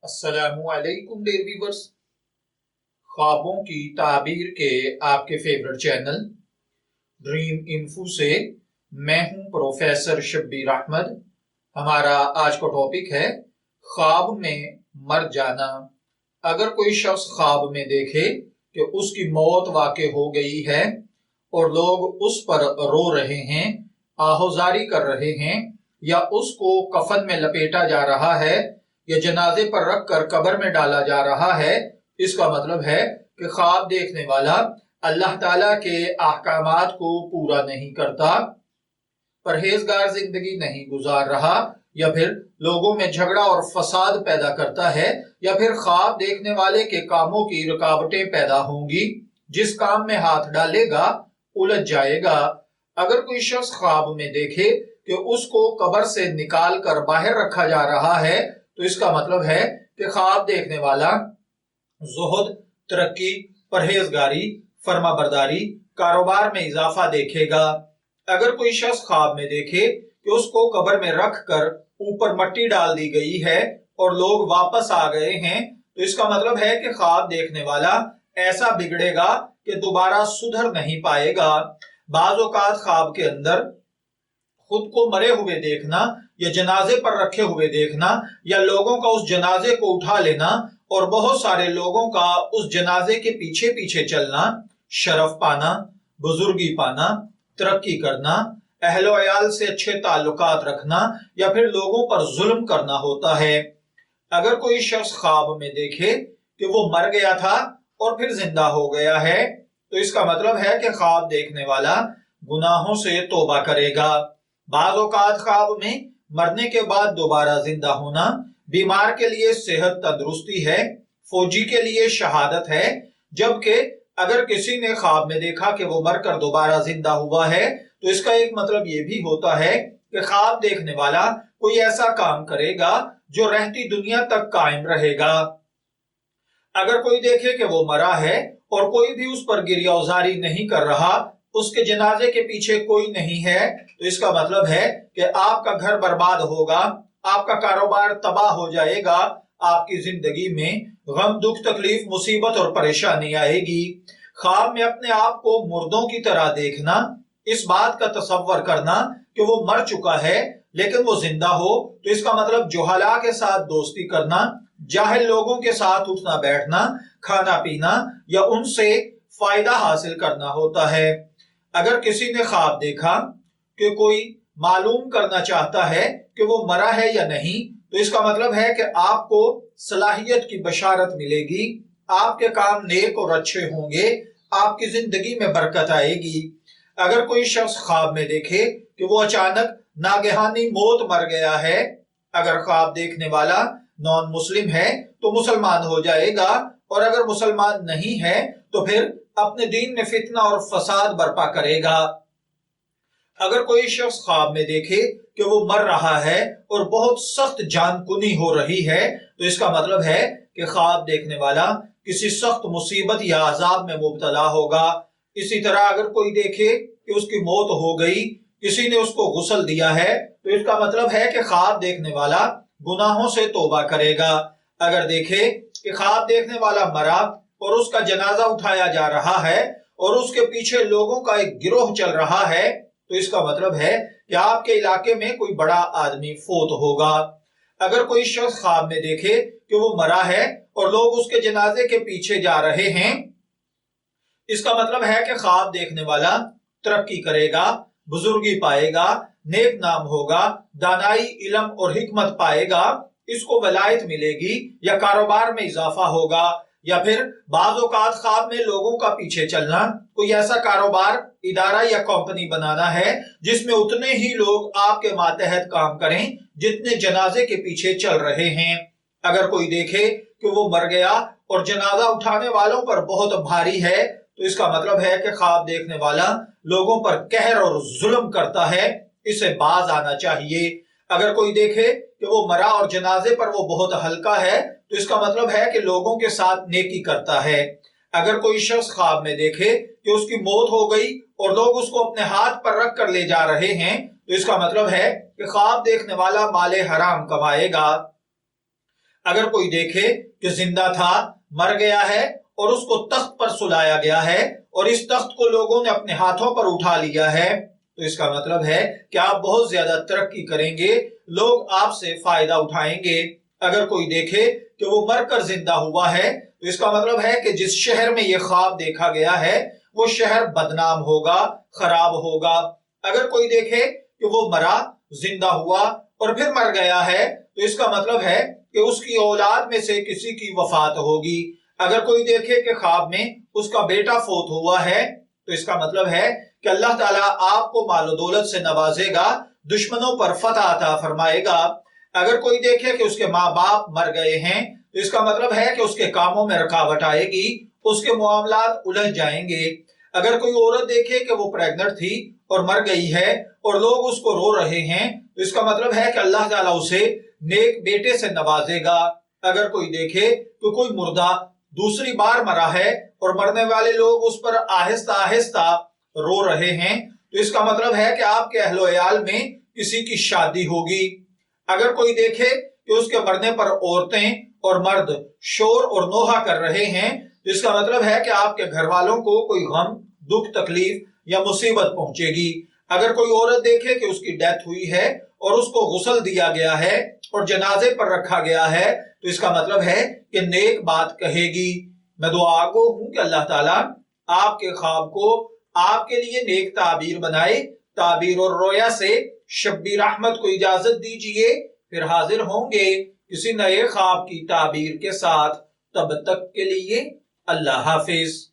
السلام علیکم dear viewers, خوابوں کی تعبیر کے آپ کے فیورٹ چینل ڈریم انفو سے میں ہوں پروفیسر شبیر احمد۔ ہمارا آج کا ٹاپک ہے خواب میں مر جانا۔ اگر کوئی شخص خواب میں دیکھے کہ اس کی موت واقع ہو گئی ہے اور لوگ اس پر رو رہے ہیں، آہوزاری کر رہے ہیں، یا اس کو کفن میں لپیٹا جا رہا ہے یا جنازے پر رکھ کر قبر میں ڈالا جا رہا ہے، اس کا مطلب ہے کہ خواب دیکھنے والا اللہ تعالیٰ کے احکامات کو پورا نہیں کرتا، پرہیزگار زندگی نہیں گزار رہا، یا پھر لوگوں میں جھگڑا اور فساد پیدا کرتا ہے، یا پھر خواب دیکھنے والے کے کاموں کی رکاوٹیں پیدا ہوں گی، جس کام میں ہاتھ ڈالے گا الجھ جائے گا۔ اگر کوئی شخص خواب میں دیکھے کہ اس کو قبر سے نکال کر باہر رکھا جا رہا ہے، تو اس کا مطلب ہے کہ خواب دیکھنے والا زہد، ترقی، پرہیزگاری، فرما برداری، کاروبار میں اضافہ دیکھے گا۔ اگر کوئی شخص خواب میں دیکھے کہ اس کو قبر میں رکھ کر اوپر مٹی ڈال دی گئی ہے اور لوگ واپس آ گئے ہیں، تو اس کا مطلب ہے کہ خواب دیکھنے والا ایسا بگڑے گا کہ دوبارہ سدھر نہیں پائے گا۔ بعض اوقات خواب کے اندر خود کو مرے ہوئے دیکھنا یا جنازے پر رکھے ہوئے دیکھنا یا لوگوں کا اس جنازے کو اٹھا لینا اور بہت سارے لوگوں کا اس جنازے کے پیچھے پیچھے چلنا، شرف پانا، بزرگی پانا، ترقی کرنا، اہل و عیال سے اچھے تعلقات رکھنا، یا پھر لوگوں پر ظلم کرنا ہوتا ہے۔ اگر کوئی شخص خواب میں دیکھے کہ وہ مر گیا تھا اور پھر زندہ ہو گیا ہے، تو اس کا مطلب ہے کہ خواب دیکھنے والا گناہوں سے توبہ کرے گا۔ بعض اوقات خواب میں مرنے کے بعد دوبارہ زندہ ہونا بیمار کے لیے صحت تندرستی ہے، فوجی کے لیے شہادت ہے، جبکہ اگر کسی نے خواب میں دیکھا کہ وہ مر کر دوبارہ زندہ ہوا ہے، تو اس کا ایک مطلب یہ بھی ہوتا ہے کہ خواب دیکھنے والا کوئی ایسا کام کرے گا جو رہتی دنیا تک قائم رہے گا۔ اگر کوئی دیکھے کہ وہ مرا ہے اور کوئی بھی اس پر گریہ وزاری نہیں کر رہا، اس کے جنازے کے پیچھے کوئی نہیں ہے، تو اس کا مطلب ہے کہ آپ کا گھر برباد ہوگا، آپ کا کاروبار تباہ ہو جائے گا، آپ کی زندگی میں غم، دکھ، تکلیف، مصیبت اور پریشانی آئے گی۔ خواب میں اپنے آپ کو مردوں کی طرح دیکھنا، اس بات کا تصور کرنا کہ وہ مر چکا ہے لیکن وہ زندہ ہو، تو اس کا مطلب جہلاء کے ساتھ دوستی کرنا، جاہل لوگوں کے ساتھ اٹھنا بیٹھنا، کھانا پینا یا ان سے فائدہ حاصل کرنا ہوتا ہے۔ اگر کسی نے خواب دیکھا کہ کوئی معلوم کرنا چاہتا ہے کہ وہ مرا ہے یا نہیں، تو اس کا مطلب ہے کہ آپ کو صلاحیت کی بشارت ملے گی، آپ کے کام نیک اور اچھے ہوں گے، آپ کی زندگی میں برکت آئے گی۔ اگر کوئی شخص خواب میں دیکھے کہ وہ اچانک ناگہانی موت مر گیا ہے، اگر خواب دیکھنے والا نان مسلم ہے تو مسلمان ہو جائے گا، اور اگر مسلمان نہیں ہے تو پھر اپنے دین میں فتنہ اور فساد برپا کرے گا۔ اگر کوئی شخص خواب میں دیکھے کہ وہ مر رہا ہے اور بہت سخت جان کنی ہو رہی ہے، تو اس کا مطلب ہے کہ خواب دیکھنے والا کسی سخت مصیبت یا عذاب میں مبتلا ہوگا۔ اسی طرح اگر کوئی دیکھے کہ اس کی موت ہو گئی، کسی نے اس کو غسل دیا ہے، تو اس کا مطلب ہے کہ خواب دیکھنے والا گناہوں سے توبہ کرے گا۔ اگر دیکھے کہ خواب دیکھنے والا مرا اور اس کا جنازہ اٹھایا جا رہا ہے اور اس کے پیچھے لوگوں کا ایک گروہ چل رہا ہے، تو اس کا مطلب ہے کہ آپ کے علاقے میں کوئی بڑا آدمی فوت ہوگا۔ اگر کوئی شخص خواب میں دیکھے کہ وہ مرا ہے اور لوگ اس کے جنازے کے پیچھے جا رہے ہیں، اس کا مطلب ہے کہ خواب دیکھنے والا ترقی کرے گا، بزرگی پائے گا، نیک نام ہوگا، دانائی، علم اور حکمت پائے گا، اس کو ولایت ملے گی، یا کاروبار میں اضافہ ہوگا، یا پھر بعض اوقات خواب میں لوگوں کا پیچھے چلنا، کوئی ایسا کاروبار، ادارہ یا کمپنی بنانا ہے جس میں اتنے ہی لوگ آپ کے ماتحت کام کریں جتنے جنازے کے پیچھے چل رہے ہیں۔ اگر کوئی دیکھے کہ وہ مر گیا اور جنازہ اٹھانے والوں پر بہت بھاری ہے، تو اس کا مطلب ہے کہ خواب دیکھنے والا لوگوں پر قہر اور ظلم کرتا ہے، اسے باز آنا چاہیے۔ اگر کوئی دیکھے کہ وہ مرا اور جنازے پر وہ بہت ہلکا ہے، تو اس کا مطلب ہے کہ لوگوں کے ساتھ نیکی کرتا ہے۔ اگر کوئی شخص خواب میں دیکھے کہ اس کی موت ہو گئی اور لوگ اس کو اپنے ہاتھ پر رکھ کر لے جا رہے ہیں، تو اس کا مطلب ہے کہ خواب دیکھنے والا مال حرام کمائے گا۔ اگر کوئی دیکھے کہ زندہ تھا، مر گیا ہے اور اس کو تخت پر سلایا گیا ہے اور اس تخت کو لوگوں نے اپنے ہاتھوں پر اٹھا لیا ہے، تو اس کا مطلب ہے کہ آپ بہت زیادہ ترقی کریں گے، لوگ آپ سے فائدہ اٹھائیں گے۔ اگر کوئی دیکھے کہ وہ مر کر زندہ ہوا ہے تو اس کا مطلب ہے کہ جس شہر میں یہ خواب دیکھا گیا ہے وہ شہر بدنام ہوگا، خراب ہوگا۔ اگر کوئی دیکھے کہ وہ مرا، زندہ ہوا اور پھر مر گیا ہے تو اس کا مطلب ہے کہ اس کی اولاد میں سے کسی کی وفات ہوگی۔ اگر کوئی دیکھے کہ خواب میں اس کا بیٹا فوت ہوا ہے تو اس کا مطلب ہے کہ اللہ تعالیٰ آپ کو مال و دولت سے نوازے گا، دشمنوں پر فتح عطا فرمائے گا۔ اگر کوئی دیکھے کہ اس کے ماں باپ مر گئے ہیں تو اس کا مطلب ہے کہ اس کے کاموں میں رکاوٹ آئے گی، اس کے معاملات الجھ جائیں گے۔ اگر کوئی عورت دیکھے کہ وہ پریگننٹ تھی اور مر گئی ہے اور لوگ اس کو رو رہے ہیں تو اس کا مطلب ہے کہ اللہ تعالیٰ اسے نیک بیٹے سے نوازے گا۔ اگر کوئی دیکھے کہ کوئی مردہ دوسری بار مرا ہے اور مرنے والے لوگ اس پر آہستہ آہستہ رو رہے ہیں تو اس کا مطلب ہے کہ آپ کے اہل و عیال میں کسی کی شادی ہوگی۔ اگر کوئی دیکھے کہ اس کے مرنے پر عورتیں اور مرد شور اور نوحہ کر رہے ہیں تو اس کا مطلب ہے کہ آپ کے گھر والوں کو کوئی غم، دکھ، تکلیف یا مصیبت پہنچے گی۔ اگر کوئی عورت دیکھے کہ اس کی ڈیتھ ہوئی ہے اور اس کو غسل دیا گیا ہے اور جنازے پر رکھا گیا ہے تو اس کا مطلب ہے کہ نیک بات کہے گی۔ میں دعا گو ہوں کہ اللہ تعالیٰ آپ کے خواب کو آپ کے لیے نیک تعبیر بنائے۔ تعبیر اور رویا سے شبیر احمد کو اجازت دیجیے، پھر حاضر ہوں گے کسی نئے خواب کی تعبیر کے ساتھ۔ تب تک کے لیے اللہ حافظ۔